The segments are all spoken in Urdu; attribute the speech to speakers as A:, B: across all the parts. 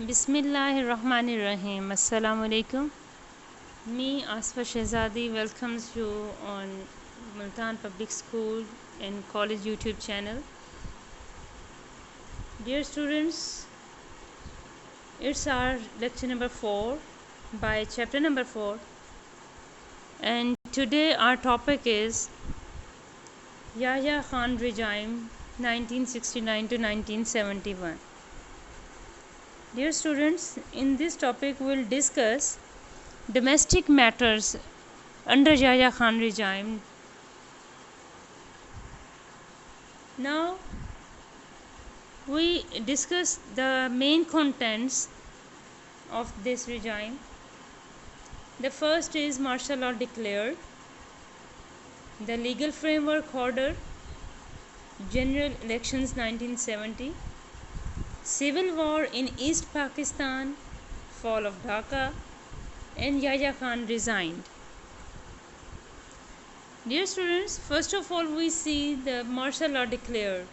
A: بسم اللہ الرحمن الرحیم. السلام علیکم. Me, Asfa Shehzadi, welcomes you on Multan Public School and College YouTube channel. Dear students, it's our lecture number 4 by chapter number 4, and today our topic is Yahya Khan regime 1969 to 1971. Dear students, in this topic we will discuss domestic matters under Yahya Khan regime. Now we discuss the main contents of this regime. The first is martial law declared, the legal framework order, general elections 1970, civil war in East Pakistan, fall of Dhaka, and Yahya Khan resigned. Dear students, first of all we see the martial law declared.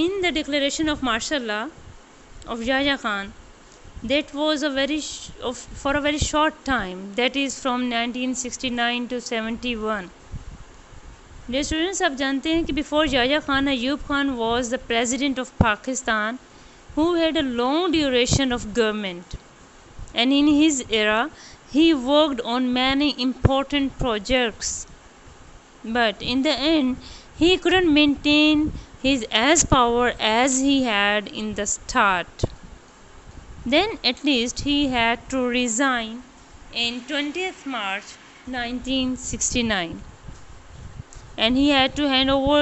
A: In the declaration of martial law of Yahya Khan, that was for a very short time, that is from 1969 to 71. Dear students, آپ جانتے ہیں کہ before Yahya Khan, Ayub Khan was the president of Pakistan who had a long duration of government, and in his era he worked on many important projects, but in the end he couldn't maintain his as power as he had in the start. Then at least he had to resign in 20th March 1969, and he had to hand over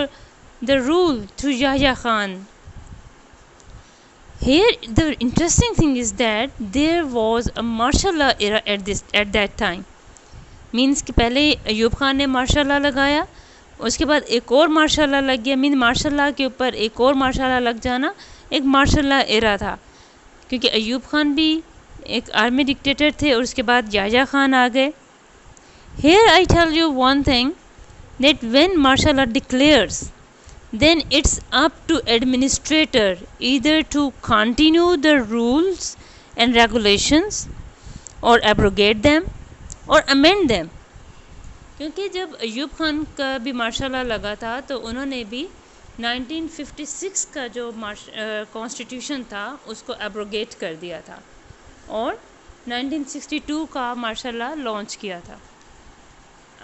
A: the rule to Yahya Khan. Here the interesting thing is that there was a martial law era at that time. Means کہ پہلے ایوب خان نے مارشل لا لگایا, اس کے بعد ایک اور مارشل لا لگ گیا. مین مارشل لا کے اوپر ایک اور مارشل لا لگ جانا ایک مارشل لا ایرا تھا, کیونکہ ایوب خان بھی ایک آرمی ڈکٹیٹر تھے اور اس کے بعد یحییٰ خان آ گئے. Here I tell you one thing, that when martial law declares, then it's up to administrator either to continue the rules and regulations or abrogate them or amend them. کیونکہ جب ایوب خان کا بھی مارشل لا لگا تھا تو انہوں نے بھی 1956 کا جو کانسٹیٹیوشن تھا اس کو ایبروگیٹ کر دیا تھا اور 1962 کا مارشل لا لانچ کیا تھا.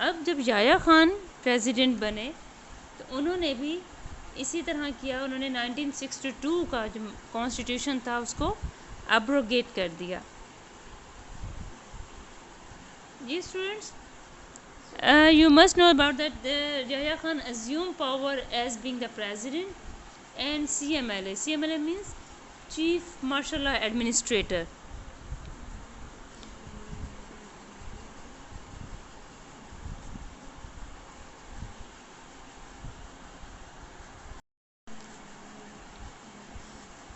A: اب جب یحییٰ خان پریزیڈنٹ بنے تو انہوں نے بھی اسی طرح کیا, انہوں نے 1962 کا جو کانسٹیٹیوشن تھا اس کو ایبروگیٹ کر دیا. جی students, you must know about that Yahya Khan assumed power as being the president and CMLA. CMLA means Chief Martial Law Administrator.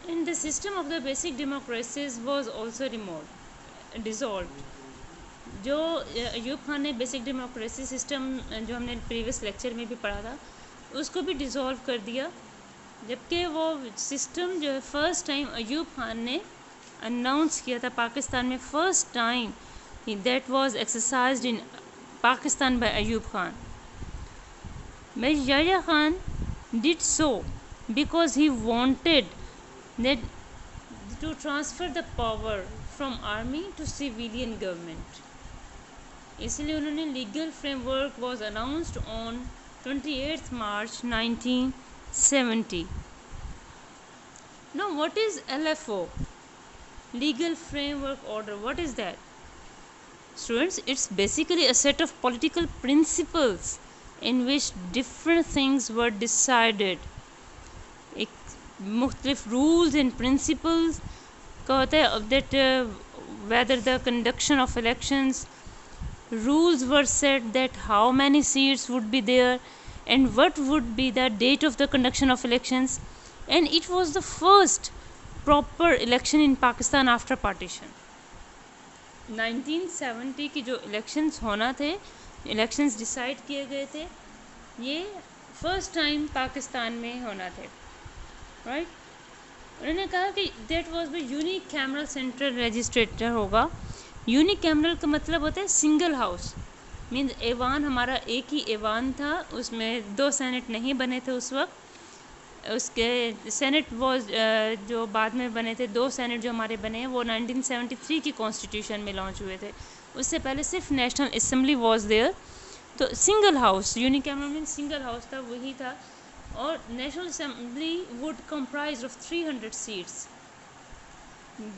A: And the system of the basic democracies was also dissolved. جو ایوب خان نے بیسک ڈیموکریسی سسٹم جو ہم نے پریویس لیکچر میں بھی پڑھا تھا اس کو بھی ڈیزالو کر دیا, جبکہ وہ سسٹم جو ہے فرسٹ ٹائم ایوب خان نے اناؤنس کیا تھا پاکستان میں, first time that was exercised in Pakistan by Ayub Khan. Yahya Khan did so because he wanted that to transfer the power from army to civilian government. اس لیے انہوں نے legal framework was announced on 28 March 1970. Now what is LFO? Legal Framework Order. What is that? Students, it's basically a set of political principles in which different things were decided. ایک مختلف rules and principles کا ہوتا ہے that whether the conduction of elections, rules were set that how many seats would be there and what would be the date of the conduction of elections, and it was the first proper election in Pakistan after partition. 1970 کی جو elections ہونا تھے, elections decide کیے گئے تھے, یہ فرسٹ ٹائم پاکستان میں ہونا تھے، رائٹ. انہوں نے کہا کہ that was the unicameral central registrar ہوگا. یونیک کیمرل کا مطلب ہوتا ہے سنگل ہاؤس، مینز ایوان ہمارا ایک ہی ایوان تھا، اس میں 2 سینٹ نہیں بنے تھے اس وقت. اس کے سینٹ واز جو بعد میں بنے تھے، 2 سینٹ جو ہمارے بنے ہیں وہ 1973 کی کانسٹیٹیوشن میں لانچ ہوئے تھے. اس سے پہلے صرف نیشنل اسمبلی واز دیئر. تو سنگل ہاؤس، یونیک کیمرل میں سنگل ہاؤس تھا، وہی تھا. اور national assembly would comprise of 300 seats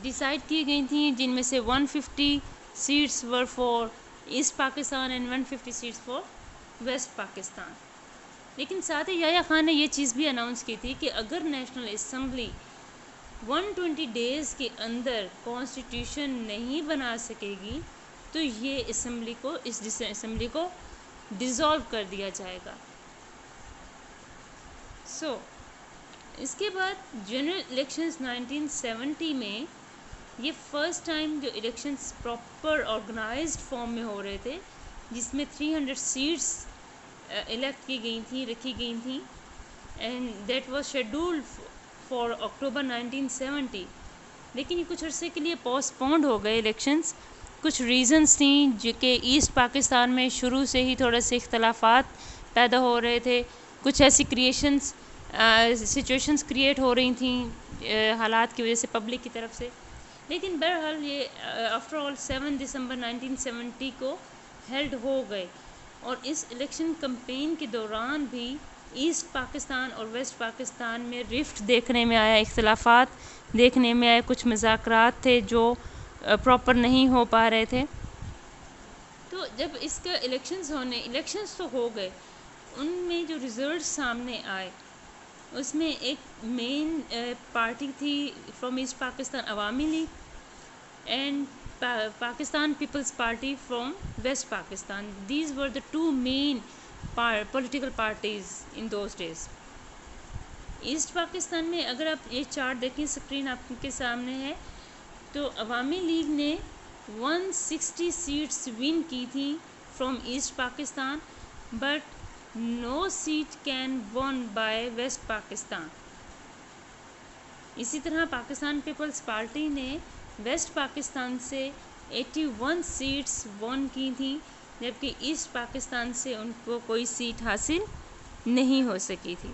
A: decide کی گئی تھیں، جن میں سے 150 seats were for East Pakistan and 150 seats for West Pakistan. لیکن ساتھ ہی یحییٰ خان نے یہ چیز بھی اناؤنس کی تھی کہ اگر نیشنل اسمبلی 120 ڈیز کے اندر کانسٹیٹیوشن نہیں بنا سکے گی تو یہ اس اسمبلی کو ڈیزالو کر دیا جائے گا. اس کے بعد جنرل الیکشنز 1970 میں یہ فرسٹ ٹائم جو الیکشنز پراپر آرگنائزڈ فارم میں ہو رہے تھے، جس میں 300 سیٹس الیکٹ کی گئی تھیں، رکھی گئی تھیں، and that was scheduled for October 1970. لیکن یہ کچھ عرصے کے لیے پوسٹ پونڈ ہو گئے الیکشنز. کچھ ریزنز تھیں جو کہ ایسٹ پاکستان میں شروع سے ہی تھوڑے سے اختلافات پیدا ہو رہے تھے، کچھ ایسی سچویشنز کریٹ ہو رہی تھیں حالات کی وجہ سے پبلک کی طرف سے. لیکن بہرحال یہ آفٹر آل 7 دسمبر 1970 کو ہیلڈ ہو گئے. اور اس الیکشن کمپین کے دوران بھی ایسٹ پاکستان اور ویسٹ پاکستان میں رفٹ دیکھنے میں آیا، اختلافات دیکھنے میں آئے، کچھ مذاکرات تھے جو پراپر نہیں ہو پا رہے تھے. تو جب اس کا الیکشنز تو ہو گئے، ان میں جو ریزلٹ سامنے آئے اس میں ایک مین پارٹی تھی from East Pakistan, Awami League, and Pakistan Peoples Party from West Pakistan. These were the 2 main political parties in those days. East Pakistan میں اگر آپ یہ چارٹ دیکھیں، اسکرین آپ کے سامنے ہے، تو عوامی لیگ نے 160 سیٹس ون کی تھیں from East Pakistan, but no seat can won by West Pakistan. اسی طرح پاکستان پیپلز پارٹی نے ویسٹ پاکستان سے 81 سیٹس ون کی تھیں، جبکہ ایسٹ پاکستان سے ان کو کوئی سیٹ حاصل نہیں ہو سکی تھی.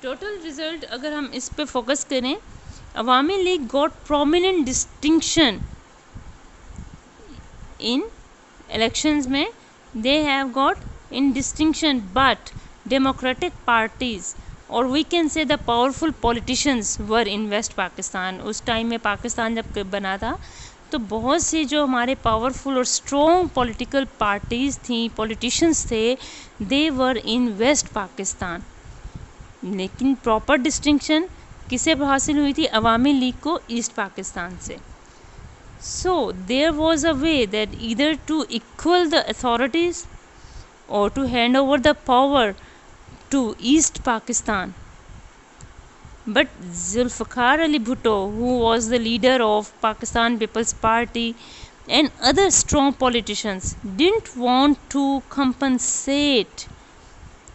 A: ٹوٹل رزلٹ اگر ہم اس پہ فوکس کریں، عوامی لیگ گاٹ پرومیننٹ ڈسٹنکشن ان الیکشنز میں. They have got in distinction, but democratic parties or we can say the powerful politicians were in West Pakistan. اس ٹائم میں پاکستان جب بنا تھا تو بہت سے جو ہمارے پاورفل اور اسٹرانگ پولیٹیکل پارٹیز تھیں، پولیٹیشنز تھے، they were in West Pakistan. لیکن پراپر ڈسٹنکشن کسے حاصل ہوئی تھی؟ عوامی لیگ کو ایسٹ پاکستان سے. So there was a way that either to equal the authorities or to hand over the power to East Pakistan. But Zulfikar Ali Bhutto, who was the leader of Pakistan People's Party and other strong politicians, didn't want to compensate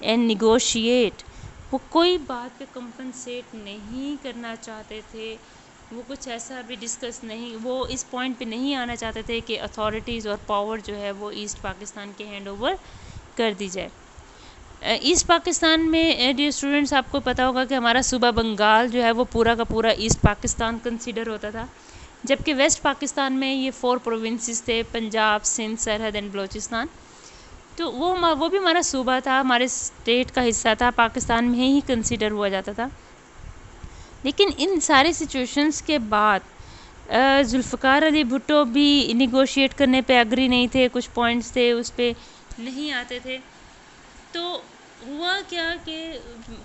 A: and negotiate. وہ کوئی بات پہ کمپنسیٹ نہیں کرنا چاہتے تھے، وہ کچھ ایسا بھی ڈسکس نہیں، وہ اس پوائنٹ پہ نہیں آنا چاہتے تھے کہ اتھارٹیز اور پاور جو ہے وہ ایسٹ پاکستان کے ہینڈ اوور کر دی جائے. ایسٹ پاکستان میں ڈیئر اسٹوڈنٹس آپ کو پتہ ہوگا کہ ہمارا صوبہ بنگال جو ہے وہ پورا کا پورا ایسٹ پاکستان کنسیڈر ہوتا تھا، جبکہ ویسٹ پاکستان میں یہ 4 پروونسز تھے، پنجاب، سندھ، سرحد اینڈ بلوچستان. تو وہ بھی ہمارا صوبہ تھا، ہمارے اسٹیٹ کا حصہ تھا، پاکستان میں ہی کنسیڈر ہوا جاتا تھا. لیکن ان سارے سچویشنز کے بعد ذوالفقار علی بھٹو بھی نیگوشیٹ کرنے پہ اگری نہیں تھے، کچھ پوائنٹس تھے اس پہ نہیں آتے تھے. تو ہوا کیا کہ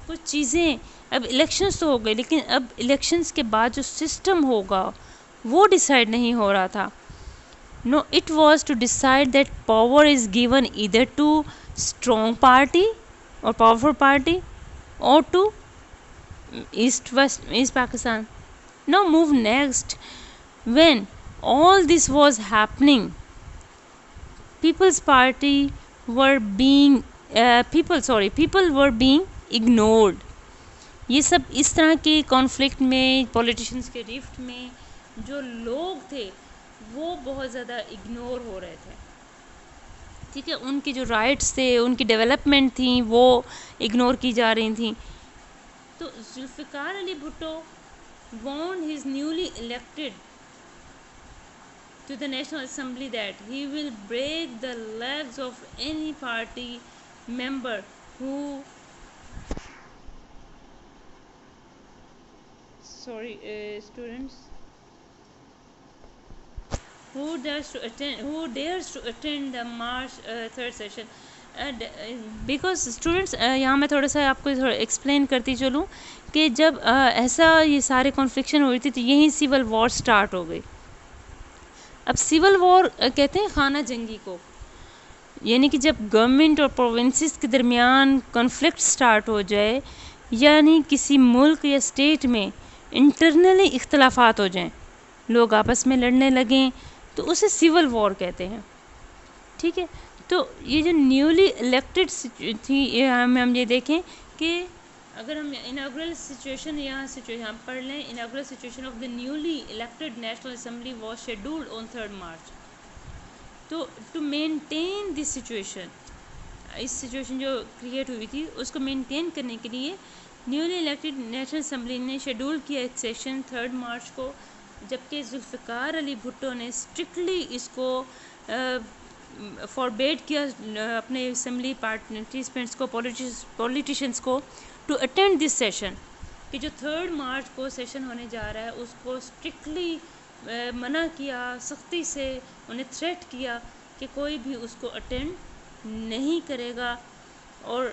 A: کچھ چیزیں، اب الیکشنز تو ہو گئے لیکن اب الیکشنز کے بعد جو سسٹم ہوگا وہ ڈیسائیڈ نہیں ہو رہا تھا. No, it was to decide that power is given either to strong party or powerful party or to East Pakistan. Now move next. When all this was happening, People's Party were being people were being ignored. یہ سب اس طرح کے کانفلکٹ میں, پولیٹیشنس کے ریفٹ میں جو لوگ تھے وہ بہت زیادہ اگنور ہو رہے تھے. ٹھیک ہے, ان کی جو رائٹس تھے, ان کی ڈیولپمنٹ تھیں, وہ اگنور کی جا رہی تھیں. تو Zulfiqar Ali Bhutto warned his newly elected to the National Assembly that he will break the legs of any party member who dares to attend the March third session. Because students یہاں میں تھوڑا سا آپ کو ایکسپلین کرتی چلوں کہ جب ایسا یہ سارے کانفلکشن ہوئی تھی تو یہیں سول وار سٹارٹ ہو گئی. اب سول وار کہتے ہیں خانہ جنگی کو, یعنی کہ جب گورنمنٹ اور پروونسز کے درمیان کانفلکٹ سٹارٹ ہو جائے, یعنی کسی ملک یا اسٹیٹ میں انٹرنلی اختلافات ہو جائیں, لوگ آپس میں لڑنے لگیں, تو اسے سول وار کہتے ہیں. ٹھیک ہے, تو یہ جو نیولی الیکٹڈ تھی, ہم یہ دیکھیں کہ اگر ہم اناگرل سچویشن یہاں پڑھ لیں, inaugural situation of the newly elected national assembly was scheduled on 3 March. تو ٹو مینٹین دس سچویشن, اس سچویشن جو کریٹ ہوئی تھی اس کو مینٹین کرنے کے لیے نیولی الیکٹڈ نیشنل اسمبلی نے شیڈول کیا ایک سیشن 3 مارچ کو, جبکہ ذوالفقار علی بھٹو نے اسٹرکٹلی اس کو فاربیڈ کیا اپنے اسمبلی پارٹیسپینٹس کو, پولیٹیشنس کو, ٹو اٹینڈ دس سیشن, کہ جو 3 مارچ کو سیشن ہونے جا رہا ہے اس کو اسٹرکٹلی منع کیا, سختی سے انہیں تھریٹ کیا کہ کوئی بھی اس کو اٹینڈ نہیں کرے گا. اور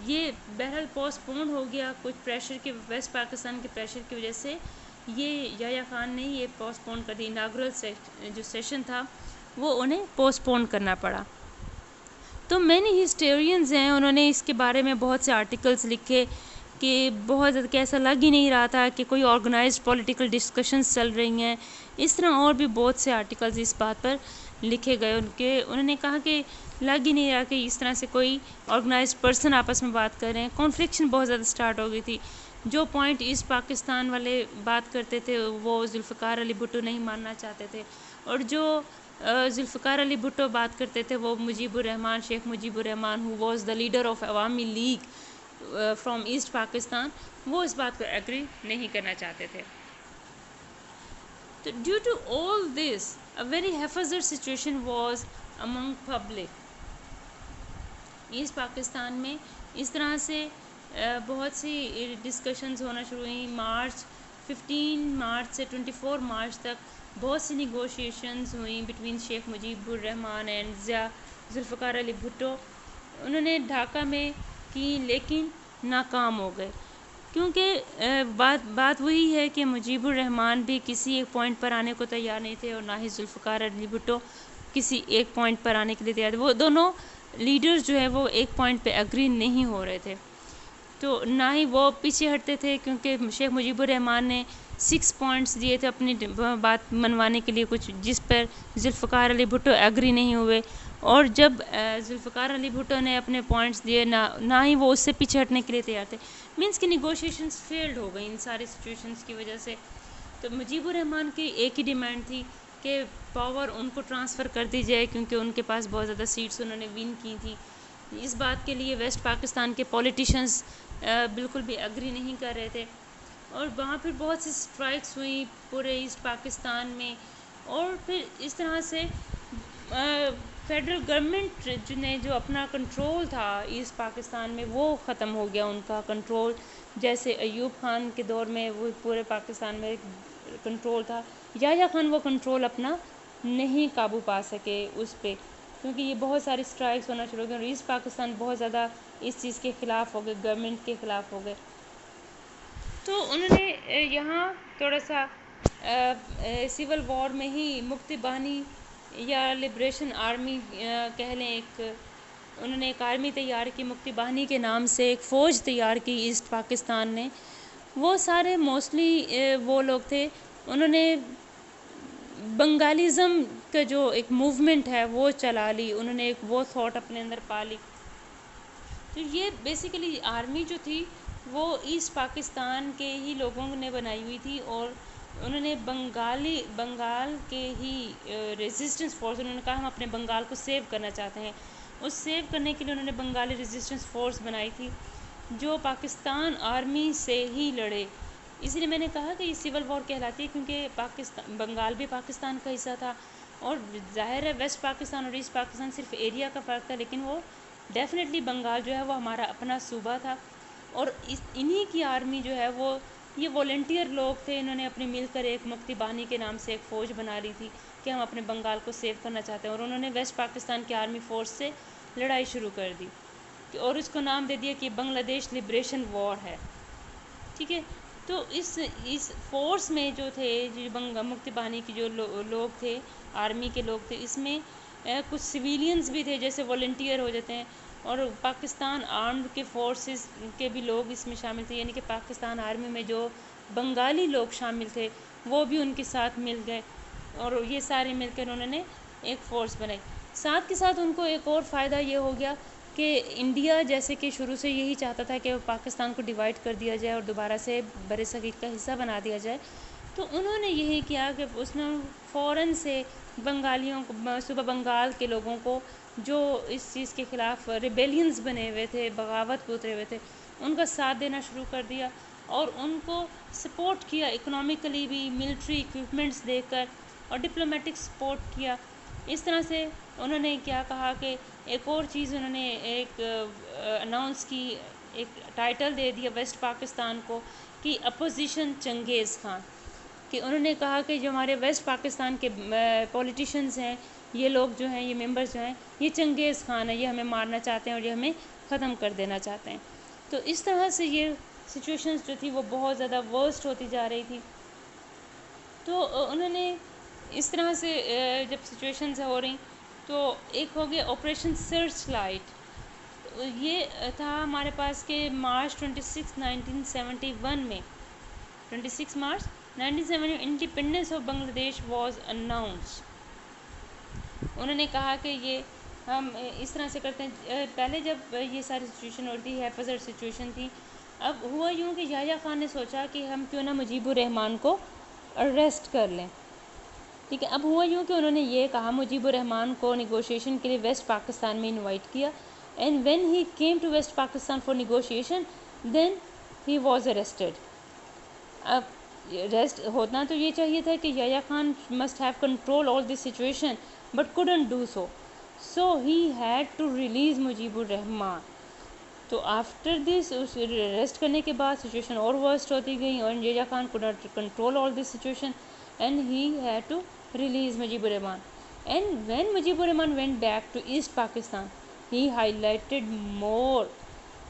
A: یہ بہرحال پوسٹ پون ہو گیا کچھ پریشر کے, ویسٹ پاکستان کے پریشر کی وجہ سے یہ یحییٰ خان نے یہ پوسٹ پون کر دی. اناگرل جو سیشن تھا وہ انہیں پوسٹ پون کرنا پڑا. تو مینی ہسٹورینز ہیں, انہوں نے اس کے بارے میں بہت سے آرٹیکلز لکھے کہ بہت کہ ایسا لگ ہی نہیں رہا تھا کہ کوئی آرگنائزڈ پولیٹیکل ڈسکشنز چل رہی ہیں. اس طرح اور بھی بہت سے آرٹیکلز اس بات پر لکھے گئے انہوں نے کہا کہ لگ ہی نہیں رہا کہ اس طرح سے کوئی آرگنائزڈ پرسن آپس میں بات کر رہے ہیں. کانفلکشن بہت زیادہ سٹارٹ ہو گئی تھی. جو پوائنٹ ایسٹ پاکستان والے بات کرتے تھے وہ ذوالفقار علی بھٹو نہیں ماننا چاہتے تھے, اور جو ذوالفقار علی بھٹو بات کرتے تھے وہ Mujib ur Rahman, Sheikh Mujib ur Rahman, who was the leader of Awami League from East Pakistan, وہ اس بات کو ایگری نہیں کرنا چاہتے تھے. تو due to all this a very حفظر situation was among public. East Pakistan میں اس طرح سے بہت سی ڈسکشنز ہونا شروع ہوئیں. 15 مارچ سے 24 مارچ تک بہت سی نیگوشیشنز ہوئیں between Sheikh Mujib Rahman and Zulfiqar Ali Bhutto. انہوں نے ڈھاکہ میں کی لیکن ناکام ہو گئے, کیونکہ بات وہی ہے کہ مجیب الرحمان بھی کسی ایک پوائنٹ پر آنے کو تیار نہیں تھے, اور نہ ہی ذوالفقار علی بھٹو کسی ایک پوائنٹ پر آنے کے لیے تیار تھے. وہ دونوں لیڈرز جو ہے وہ ایک پوائنٹ پہ ایگری نہیں ہو رہے تھے, تو نہ ہی وہ پیچھے ہٹتے تھے, کیونکہ شیخ مجیب الرحمان نے 6 پوائنٹس دیے تھے اپنی بات منوانے کے لیے کچھ, جس پر ذوالفقار علی بھٹو ایگری نہیں ہوئے. اور جب ذوالفقار علی بھٹو نے اپنے پوائنٹس دیے, نہ ہی وہ اس سے پیچھے ہٹنے کے لیے تیار تھے. مینس کہ نیگوشیشنز فیلڈ ہو گئی ان ساری سچویشنز کی وجہ سے. تو مجیب الرحمان کی ایک ہی ڈیمانڈ تھی کہ پاور ان کو ٹرانسفر کر دی جائے, کیونکہ ان کے پاس بہت زیادہ سیٹس انہوں نے ون کی تھی. اس بات کے لیے ویسٹ پاکستان کے پولیٹیشنز بالکل بھی ایگری نہیں کر رہے تھے, اور وہاں پھر بہت سی اسٹرائکس ہوئیں پورے ایسٹ پاکستان میں. اور پھر اس طرح سے فیڈرل گورنمنٹ نے جو اپنا کنٹرول تھا ایسٹ پاکستان میں وہ ختم ہو گیا ان کا کنٹرول. جیسے ایوب خان کے دور میں وہ پورے پاکستان میں کنٹرول تھا, یحییٰ خان وہ کنٹرول اپنا نہیں قابو پا سکے اس پہ, کیونکہ یہ بہت ساری اسٹرائکس ہونا شروع ہو گئے, اور ایسٹ پاکستان بہت زیادہ اس چیز کے خلاف ہو گئے, گورنمنٹ کے خلاف ہو گئے. تو انہوں نے یہاں تھوڑا سا سول وار میں ہی مکتی بانی یا لبریشن آرمی کہہ لیں, انہوں نے ایک آرمی تیار کی مکتی بانی کے نام سے, ایک فوج تیار کی ایسٹ پاکستان نے. وہ سارے موسٹلی وہ لوگ تھے, انہوں نے بنگالیزم کا جو ایک موومنٹ ہے وہ چلا لی, انہوں نے ایک وہ تھاٹ اپنے اندر پا لی تو یہ بیسیکلی آرمی جو تھی وہ ایسٹ پاکستان کے ہی لوگوں نے بنائی ہوئی تھی، اور انہوں نے بنگال کے ہی ریزسٹنس فورس، انہوں نے کہا ہم اپنے بنگال کو سیو کرنا چاہتے ہیں، اس سیو کرنے کے لیے انہوں نے بنگالی ریزسٹنس فورس بنائی تھی جو پاکستان آرمی سے ہی لڑے. اسی لیے میں نے کہا کہ یہ سول وار کہلاتی ہے، کیونکہ بنگال بھی پاکستان کا حصہ تھا، اور ظاہر ہے ویسٹ پاکستان اور ایسٹ پاکستان صرف ایریا کا فرق تھا، لیکن وہ ڈیفینیٹلی بنگال جو ہے وہ ہمارا اپنا صوبہ تھا. اور انہی کی آرمی جو ہے وہ یہ والنٹیئر لوگ تھے، انہوں نے اپنی مل کر ایک مکتی بانی کے نام سے ایک فوج بنا لی تھی کہ ہم اپنے بنگال کو سیو کرنا چاہتے ہیں، اور انہوں نے ویسٹ پاکستان کی آرمی فورس سے لڑائی شروع کر دی، اور اس کو نام دے دیا کہ بنگلہ دیش لبریشن وار ہے. ٹھیک ہے، تو اس فورس میں جو تھے جو مکتی بانی کی جو لوگ تھے، آرمی کے لوگ تھے، اس میں کچھ سویلینز بھی تھے جیسے والنٹیئر ہو جاتے ہیں، اور پاکستان آرمڈ کے فورسز کے بھی لوگ اس میں شامل تھے، یعنی کہ پاکستان آرمی میں جو بنگالی لوگ شامل تھے وہ بھی ان کے ساتھ مل گئے، اور یہ سارے مل کر انہوں نے ایک فورس بنائی. ساتھ کے ساتھ ان کو ایک اور فائدہ یہ ہو گیا کہ انڈیا جیسے کہ شروع سے یہی چاہتا تھا کہ پاکستان کو ڈیوائڈ کر دیا جائے اور دوبارہ سے بر صغیر کا حصہ بنا دیا جائے، تو انہوں نے یہی کیا کہ اس نے فوراً سے بنگالیوں کو، صوبہ بنگال کے لوگوں کو جو اس چیز کے خلاف ریبیلینز بنے ہوئے تھے، بغاوت پہ اترے ہوئے تھے، ان کا ساتھ دینا شروع کر دیا، اور ان کو سپورٹ کیا، اکنامکلی بھی، ملٹری اکوپمنٹس دے کر، اور ڈپلومیٹک سپورٹ کیا. اس طرح سے انہوں نے کیا کہا کہ ایک اور چیز انہوں نے ایک اناؤنس کی، ایک ٹائٹل دے دیا ویسٹ پاکستان کو کہ اپوزیشن چنگیز خان، کہ انہوں نے کہا کہ جو ہمارے ویسٹ پاکستان کے پولیٹیشینز ہیں، یہ لوگ جو ہیں، یہ ممبرز جو ہیں، یہ چنگیز خان ہے، یہ ہمیں مارنا چاہتے ہیں اور یہ ہمیں ختم کر دینا چاہتے ہیں. تو اس طرح سے یہ سچویشنز جو تھی وہ بہت زیادہ ورسٹ ہوتی جا رہی تھی. تو انہوں نے اس طرح سے جب سچویشنز ہو رہی تو ایک ہو گیا آپریشن سرچ لائٹ. یہ تھا ہمارے پاس کہ مارچ 26 1971 میں 26 مارچ 1970 انڈیپینڈنس آف بنگلہ دیش واز اناؤنس. انہوں نے کہا کہ یہ ہم اس طرح سے کرتے ہیں. پہلے جب یہ ساری سچویشن ہوتی ہے ہیفاظت سچویشن تھی، اب ہوا یوں کہ یحییٰ خان نے سوچا کہ ہم کیوں نہ مجیب الرحمان کو اریسٹ کر لیں. ٹھیک ہے، اب ہوا یوں کہ انہوں نے یہ کہا مجیب الرحمان کو نیگوشیشن کے لیے ویسٹ پاکستان میں انوائٹ کیا، and when he came to West Pakistan for negotiation then he was arrested. اب ریسٹ ہونا تو یہ چاہیے تھا کہ Yahya Khan must have control all this situation but couldn't do so, so he had to release Mujib ur Rahman. تو آفٹر دس اس ریسٹ کرنے کے بعد سچویشن اور ورسٹ ہوتی گئی، اور Yahya Khan could not control all this situation and he had to release Mujib Rahman. And when Mujeeb Rahman went back to East Pakistan he highlighted more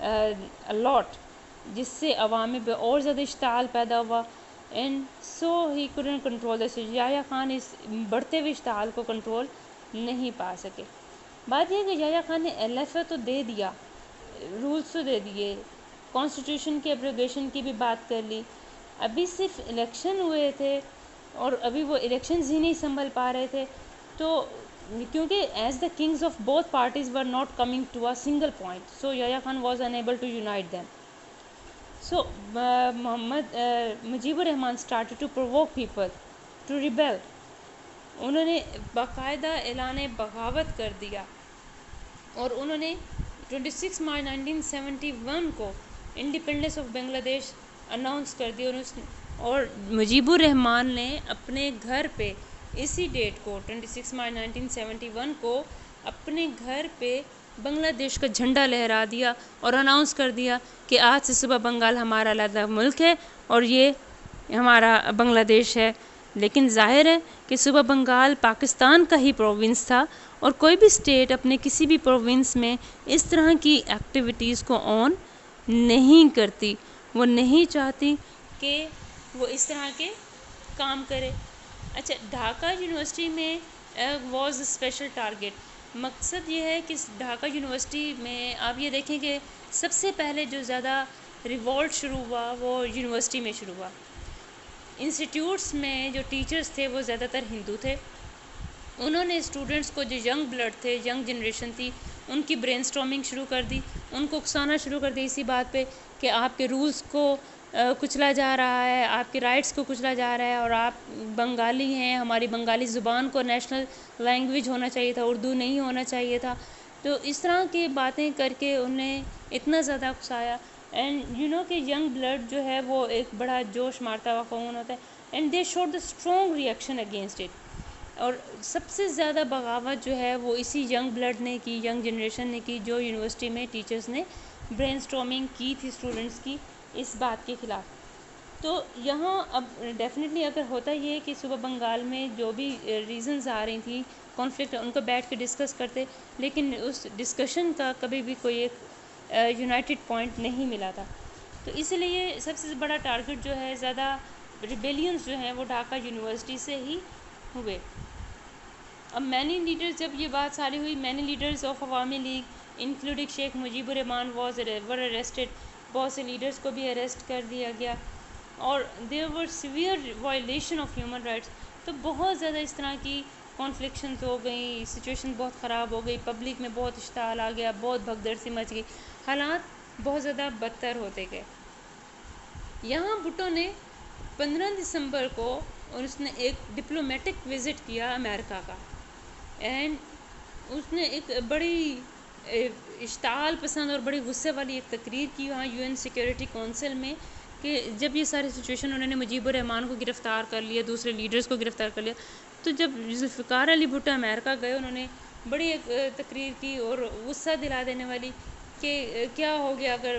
A: a lot، جس سے عوام میں اور زیادہ اشتعال پیدا ہوا، and so he couldn't control the situation. Yahya Khan اس بڑھتے ہوئے اشتعال کو کنٹرول نہیں پا سکے. بات یہ کہ یحییٰ خان نے ایل ایف اے تو دے دیا، رولز تو دے دیے، کانسٹیٹیوشن کے ایبروگیشن کی بھی بات کر لی، ابھی صرف الیکشن ہوئے تھے اور ابھی وہ الیکشنز ہی نہیں سنبھل پا رہے تھے. تو کیونکہ as the kings of both parties were not coming to a single point, so Yahya Khan was unable to unite them. So Mujib ur Rahman started to provoke people to rebel. انہوں نے باقاعدہ اعلان بغاوت کر دیا، اور انہوں نے 26 مارچ 1971 کو انڈیپینڈنس آف بنگلہ دیش اناؤنس کر دیا، اور مجیب الرحمان نے اپنے گھر پہ اسی ڈیٹ کو 26 مارچ 1971 کو اپنے گھر پہ بنگلہ دیش کا جھنڈا لہرا دیا اور اناؤنس کر دیا کہ آج سے صبح بنگال ہمارا علیحدہ ملک ہے اور یہ ہمارا بنگلہ دیش ہے. لیکن ظاہر ہے کہ صوبہ بنگال پاکستان کا ہی پروونس تھا، اور کوئی بھی اسٹیٹ اپنے کسی بھی پروونس میں اس طرح کی ایکٹیویٹیز کو آن نہیں کرتی، وہ نہیں چاہتی کہ وہ اس طرح کے کام کرے. اچھا، ڈھاکہ یونیورسٹی میں واز اسپیشل ٹارگیٹ. مقصد یہ ہے کہ ڈھاکہ یونیورسٹی میں آپ یہ دیکھیں کہ سب سے پہلے جو زیادہ ریوولٹ شروع ہوا وہ یونیورسٹی میں شروع ہوا. انسٹیٹیوٹس میں جو ٹیچرز تھے وہ زیادہ تر ہندو تھے. انہوں نے اسٹوڈنٹس کو، جو ینگ بلڈ تھے، ینگ جنریشن تھی، ان کی برین اسٹارمنگ شروع کر دی، ان کو اکسانا شروع کر دی اسی بات پہ کہ آپ کے رولز کو کچلا جا رہا ہے، آپ کے رائٹس کو کچلا جا رہا ہے، اور آپ بنگالی ہیں، ہماری بنگالی زبان کو نیشنل لینگویج ہونا چاہیے تھا، اردو نہیں ہونا چاہیے تھا. تو اس طرح کی باتیں کر کے انہیں اتنا زیادہ اکسایا. اینڈ یو نو کہ ینگ بلڈ جو ہے وہ ایک بڑا جوش مارتا ہوا خون ہوتا ہے. And they should the strong reaction against it. اور سب سے زیادہ بغاوت جو ہے وہ اسی ینگ بلڈ نے کی، ینگ جنریشن نے کی، جو یونیورسٹی میں ٹیچرز نے برین اسٹارمنگ کی تھی اسٹوڈنٹس کی اس بات کے خلاف. تو یہاں اب ڈیفینیٹلی اگر ہوتا یہ ہے کہ صوبہ بنگال میں جو بھی ریزنز آ رہی تھیں کانفلکٹ، ان کو بیٹھ کے ڈسکس کرتے، لیکن اس ڈسکشن کا کبھی بھی کوئی ایک یونائٹڈ پوائنٹ نہیں ملا تھا. تو اس لیے سب سے بڑا ٹارگٹ جو ہے، زیادہ ریبیلینز جو ہیں وہ ڈھاکہ یونیورسٹی سے ہی ہوئے. اب مینی لیڈرز، جب یہ بات ساری ہوئی، many leaders of Awami league including Sheikh Mujib Rahman were arrested. بہت سے لیڈرز کو بھی اریسٹ کر دیا گیا، اور there were severe violation of human rights. تو بہت زیادہ اس طرح کی کانفلکشنز ہو گئیں، سچویشن بہت خراب ہو گئی، پبلک میں بہت اشتعال آ گیا، بہت بھگدڑ سی مچ گئی، حالات بہت زیادہ بدتر ہوتے گئے. یہاں بھٹو نے 15 دسمبر کو اس نے ایک ڈپلومیٹک وزٹ کیا امریکہ کا. اینڈ اس نے ایک بڑی اشتعال پسند اور بڑی غصے والی ایک تقریر کی وہاں UN سیکیورٹی کونسل میں، کہ جب یہ ساری سچویشن انہوں نے مجیب الرحمان کو گرفتار کر لیا، دوسرے لیڈرز کو گرفتار کر لیا، تو جب ذوالفقار علی بھٹو امریکہ گئے، انہوں نے بڑی ایک تقریر کی اور غصہ دلا دینے والی کہ کیا ہو گیا اگر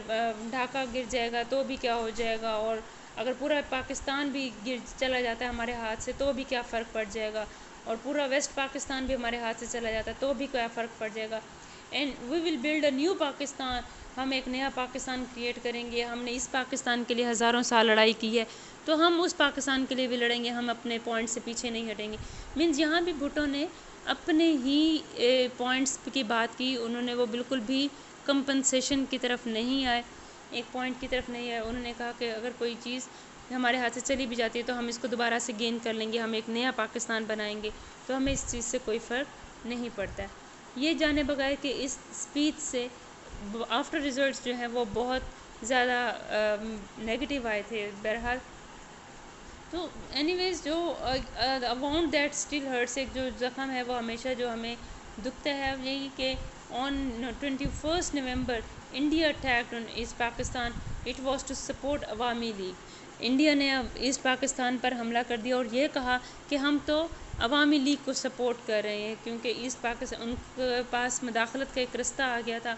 A: ڈھاکہ گر جائے گا تو بھی کیا ہو جائے گا، اور اگر پورا پاکستان بھی چلا جاتا ہے ہمارے ہاتھ سے تو بھی کیا فرق پڑ جائے گا، اور پورا ویسٹ پاکستان بھی ہمارے ہاتھ سے چلا جاتا ہے تو بھی کیا فرق پڑ جائے گا. And we will build a new Pakistan. ہم ایک نیا پاکستان کریٹ کریں گے. ہم نے اس پاکستان کے لیے ہزاروں سال لڑائی کی ہے، تو ہم اس پاکستان کے لیے بھی لڑیں گے. ہم اپنے پوائنٹ سے پیچھے نہیں ہٹیں گے. مینز یہاں بھی بھٹو نے اپنے ہی پوائنٹس کی بات کی. انہوں نے وہ بالکل بھی کمپنسیشن کی طرف نہیں آئے، ایک پوائنٹ کی طرف نہیں آئے. انہوں نے کہا کہ اگر کوئی چیز ہمارے ہاتھ سے چلی بھی جاتی ہے تو ہم اس کو دوبارہ سے گین کر لیں گے، ہم ایک نیا پاکستان بنائیں گے، تو ہمیں اس چیز سے کوئی فرق نہیں پڑتا ہے. یہ جانے بغیر کہ اس اسپیچ سے آفٹر ریزلٹس جو ہیں وہ بہت زیادہ نیگیٹیو آئے تھے. بہرحال تو اینی ویز جو اواؤنٹ دیٹ اسٹل ہرٹس، ایک جو زخم ہے وہ ہمیشہ جو ہمیں دکھتا ہے، یہی کہ on 21 November India attacked on East Pakistan. It was to support Awami League. India نے اب ایسٹ پاکستان پر حملہ کر دیا اور یہ کہا کہ ہم تو عوامی لیگ کو سپورٹ کر رہے ہیں، کیونکہ ایسٹ پاکستان ان کے پاس مداخلت کا ایک رستہ آ گیا تھا.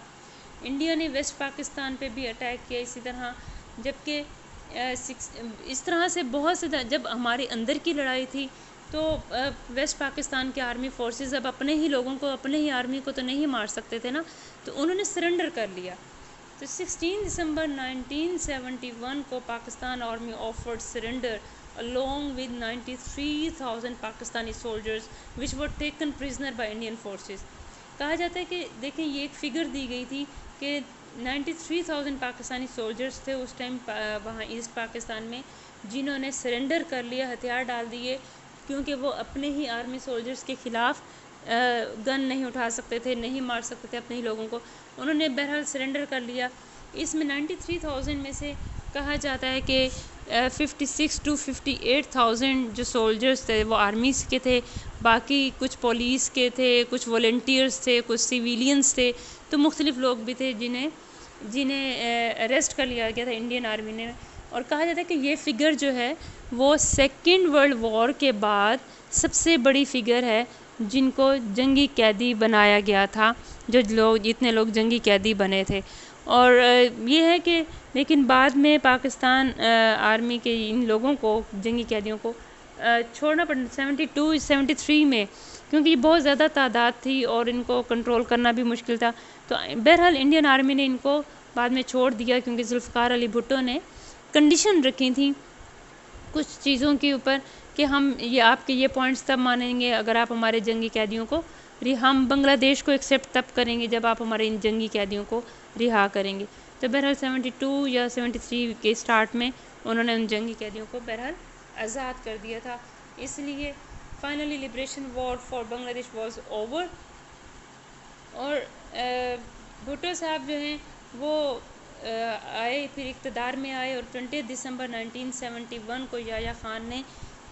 A: انڈیا نے ویسٹ پاکستان پہ بھی اٹیک کیا اسی طرح، جبکہ اس طرح سے بہت سے جب ہمارے اندر کی لڑائی تھی تو ویسٹ پاکستان کے آرمی فورسز اب اپنے ہی لوگوں کو، اپنے ہی آرمی کو تو نہیں مار سکتے تھے نا، تو انہوں نے سرنڈر کر لیا. تو 16 دسمبر 1971 کو Pakistan army offered surrender along with 93,000 Pakistani soldiers which were taken prisoner by Indian forces. کہا جاتا ہے کہ دیکھیں یہ ایک فگر دی گئی تھی کہ 93,000 پاکستانی سولجرز تھے اس ٹائم وہاں ایسٹ پاکستان میں، جنہوں نے سرنڈر کر لیا، ہتھیار ڈال دیے، کیونکہ وہ اپنے ہی آرمی سولجرز کے خلاف گن نہیں اٹھا سکتے تھے، نہیں مار سکتے تھے اپنے ہی لوگوں کو. انہوں نے بہرحال سرنڈر کر لیا. اس میں 93,000 میں سے کہا جاتا ہے کہ 56 to 58,000 جو سولجرز تھے وہ آرمیز کے تھے، باقی کچھ پولیس کے تھے، کچھ والنٹیئرز تھے، کچھ سیویلینز تھے، تو مختلف لوگ بھی تھے جنہیں اریسٹ کر لیا گیا تھا انڈین آرمی نے. اور کہا جاتا ہے کہ یہ فگر جو ہے وہ سیکنڈ ورلڈ وار کے بعد سب سے بڑی فگر ہے جن کو جنگی قیدی بنایا گیا تھا، جتنے لوگ جنگی قیدی بنے تھے. اور یہ ہے کہ لیکن بعد میں پاکستان آرمی کے ان لوگوں کو، جنگی قیدیوں کو چھوڑنا پڑا 73 میں، کیونکہ یہ بہت زیادہ تعداد تھی اور ان کو کنٹرول کرنا بھی مشکل تھا. تو بہرحال انڈین آرمی نے ان کو بعد میں چھوڑ دیا، کیونکہ ذوالفقار علی بھٹو نے کنڈیشن رکھی تھیں کچھ چیزوں کے اوپر کہ ہم آپ کے یہ پوائنٹس تب مانیں گے اگر آپ ہمارے جنگی قیدیوں کو ہم بنگلہ دیش کو ایکسیپٹ تب کریں گے جب آپ ہمارے ان جنگی قیدیوں کو رہا کریں گے. تو بہرحال 72 یا 73 کے اسٹارٹ میں انہوں نے ان جنگی قیدیوں کو بہرحال آزاد کر دیا تھا. اس لیے فائنلی لبریشن وار فار بنگلہ دیش واز اوور. اور بھٹو صاحب جو ہیں وہ آئے، پھر اقتدار میں آئے، اور 20 دسمبر 1971 کو یحییٰ خان نے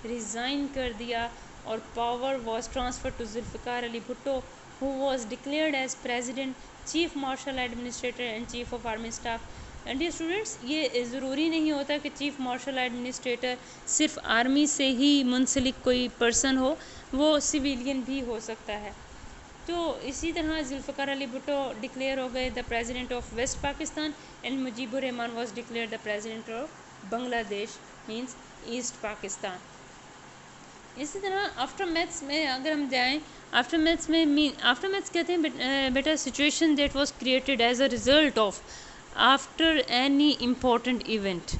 A: ریزائن کر دیا اور power was transfer to Zulfiqar Ali Bhutto who was declared as president, chief martial administrator and chief of army staff. And dear students, یہ ضروری نہیں ہوتا کہ چیف مارشل ایڈمنسٹریٹر صرف آرمی سے ہی منسلک کوئی پرسن ہو، وہ سویلین بھی ہو سکتا ہے. تو اسی طرح ذوالفقار علی بھٹو ڈکلیئر ہو گئے the president of West Pakistan, and Mujib ur Rahman was declare the president of Bangladesh means asset Pakistan. اسی طرح آفٹر میتھس میں اگر ہم جائیں، آفٹر میتھس کہتے ہیں بیٹا situation that was created as a result of after any important event.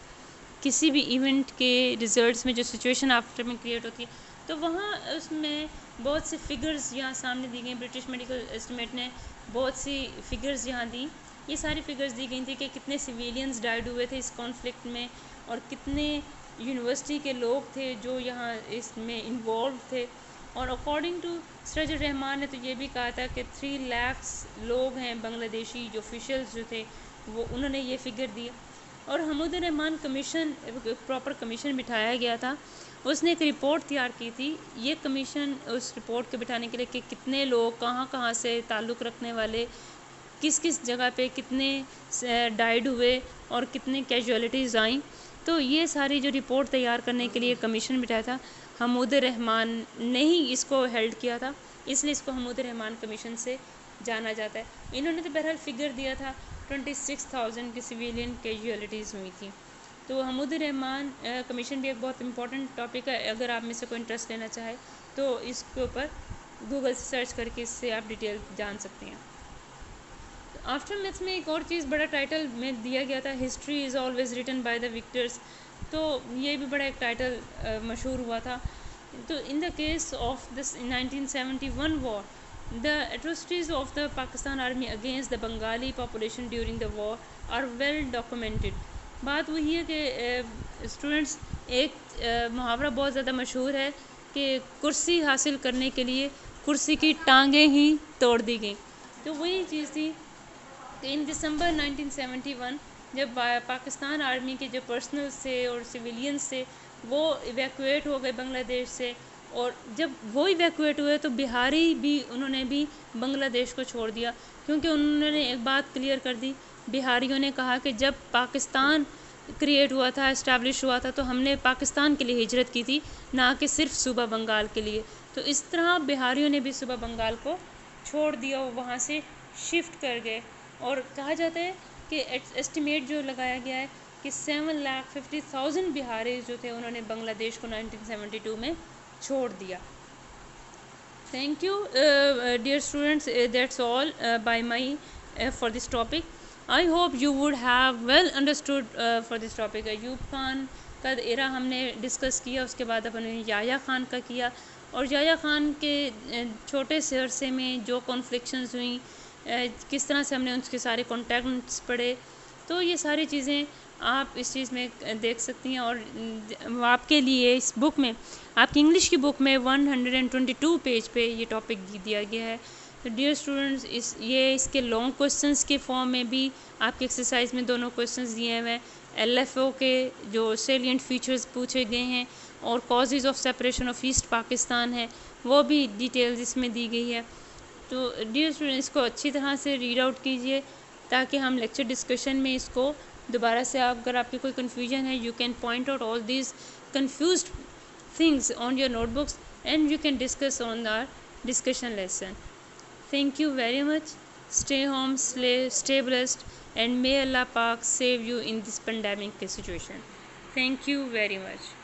A: کسی بھی ایونٹ کے ریزلٹس میں جو سچویشن آفٹر میں کریٹ ہوتی ہے، تو وہاں اس میں بہت سی فگرز یہاں سامنے دی گئی. برٹش میڈیکل اسٹیمیٹ نے بہت سی فگرز یہاں دی. یہ ساری فگرز دی گئی تھی کہ کتنے سویلینز ڈائیڈ ہوئے تھے اس کانفلکٹ میں، اور کتنے یونیورسٹی کے لوگ تھے جو یہاں اس میں انوالو تھے. اور اکارڈنگ ٹو سراج الرحمان نے تو یہ بھی کہا تھا کہ 3 لاکھ لوگ ہیں بنگلہ دیشی جو آفیشیلز جو تھے، وہ انہوں نے یہ فگر دی. اور حمود الرحمان کمیشن، پراپر کمیشن بٹھایا گیا تھا، اس نے ایک رپورٹ تیار کی تھی. یہ کمیشن اس رپورٹ کے بٹھانے کے لیے کہ کتنے لوگ کہاں کہاں سے تعلق رکھنے والے کس کس جگہ پہ کتنے ڈائیڈ ہوئے اور کتنے کیجولیٹیز آئیں. تو یہ ساری جو رپورٹ تیار کرنے کے لیے کمیشن بٹھایا تھا، حمود الرحمان نے ہی اس کو ہیلڈ کیا تھا، اس لیے اس کو حمود الرحمان کمیشن سے جانا جاتا ہے. انہوں نے تو بہرحال فگر دیا تھا 26,000 کی سویلین کیجولیٹیز ہوئی تھیں. تو حمود الرحمان کمیشن بھی ایک بہت امپورٹنٹ ٹاپک ہے. اگر آپ میں سے کوئی انٹرسٹ لینا چاہے تو اس کے اوپر گوگل سے سرچ کر کے اس سے آپ ڈیٹیل جان سکتے ہیں. آفٹر میتھس میں ایک اور چیز بڑا ٹائٹل میں دیا گیا تھا، history is always written by the victors. تو یہ بھی بڑا ایک ٹائٹل مشہور ہوا تھا. تو in the case of this 1971 war, the atrocities of the Pakistan army against the Bengali population during the war are well documented. بات وہی ہے کہ اسٹوڈنٹس، ایک محاورہ بہت زیادہ مشہور ہے کہ کرسی حاصل کرنے کے لیے کرسی کی ٹانگیں ہی توڑ دی گئیں. تو وہی چیز تھی کہ ان دسمبر 1971 جب پاکستان آرمی کے جو پرسنلز تھے اور سویلینز تھے وہ ایویکویٹ ہو گئے بنگلہ دیش سے، اور جب وہ ایویکویٹ ہوئے تو بہاری بھی انہوں نے بھی بنگلہ دیش کو چھوڑ دیا، کیونکہ انہوں نے ایک بات کلیئر کر دی. بہاریوں نے کہا کہ جب پاکستان کریٹ ہوا تھا، اسٹیبلش ہوا تھا، تو ہم نے پاکستان کے لیے ہجرت کی تھی، نہ کہ صرف صوبہ بنگال کے لیے. تو اس طرح بہاریوں نے بھی صوبہ بنگال کو چھوڑ دیا، وہاں سے شفٹ کر گئے. اور کہا جاتا ہے کہ ایسٹیمیٹ جو لگایا گیا ہے کہ 7,50,000 بہاری جو تھے انہوں نے بنگلہ دیش کو 1972 میں چھوڑ دیا. Thank you dear students, that's all by my for this topic. I hope you would have well understood for this topic. Ayub Khan کا ایرا ہم نے ڈسکس کیا، اس کے بعد اپن نے یحییٰ خان کا کیا، اور یحییٰ خان کے چھوٹے سے عرصے میں جو کانفلکشنز ہوئیں، کس طرح سے ہم نے ان کے سارے کانٹیکٹس پڑھے. تو یہ ساری چیزیں آپ اس چیز میں دیکھ سکتی ہیں. اور آپ کے لیے اس بک میں، آپ کی انگلش کی بک میں 122 پیج پہ یہ ٹاپک دیا گیا ہے. تو ڈیئر اسٹوڈنٹس، اس کے لانگ کوسچنس کے فارم میں بھی آپ کی ایکسرسائز میں دونوں کوسچنس دیے ہوئے ہیں. LFO کے جو سیلینٹ فیچرز پوچھے گئے ہیں، اور causes of separation of East Pakistan ہے، وہ بھی ڈیٹیلز اس میں دی گئی ہے. تو ڈیئر اسٹوڈنٹ، اس کو اچھی طرح سے ریڈ آؤٹ کیجئے تاکہ ہم لیکچر ڈسکشن میں اس کو دوبارہ سے، اگر آپ کی کوئی کنفیوژن ہے، you can point out all these confused things on your notebooks and you can discuss on our discussion lesson. Thank you very much. Stay home, stay blessed, and may Allah Pak save you in this pandemic situation. Thank you very much.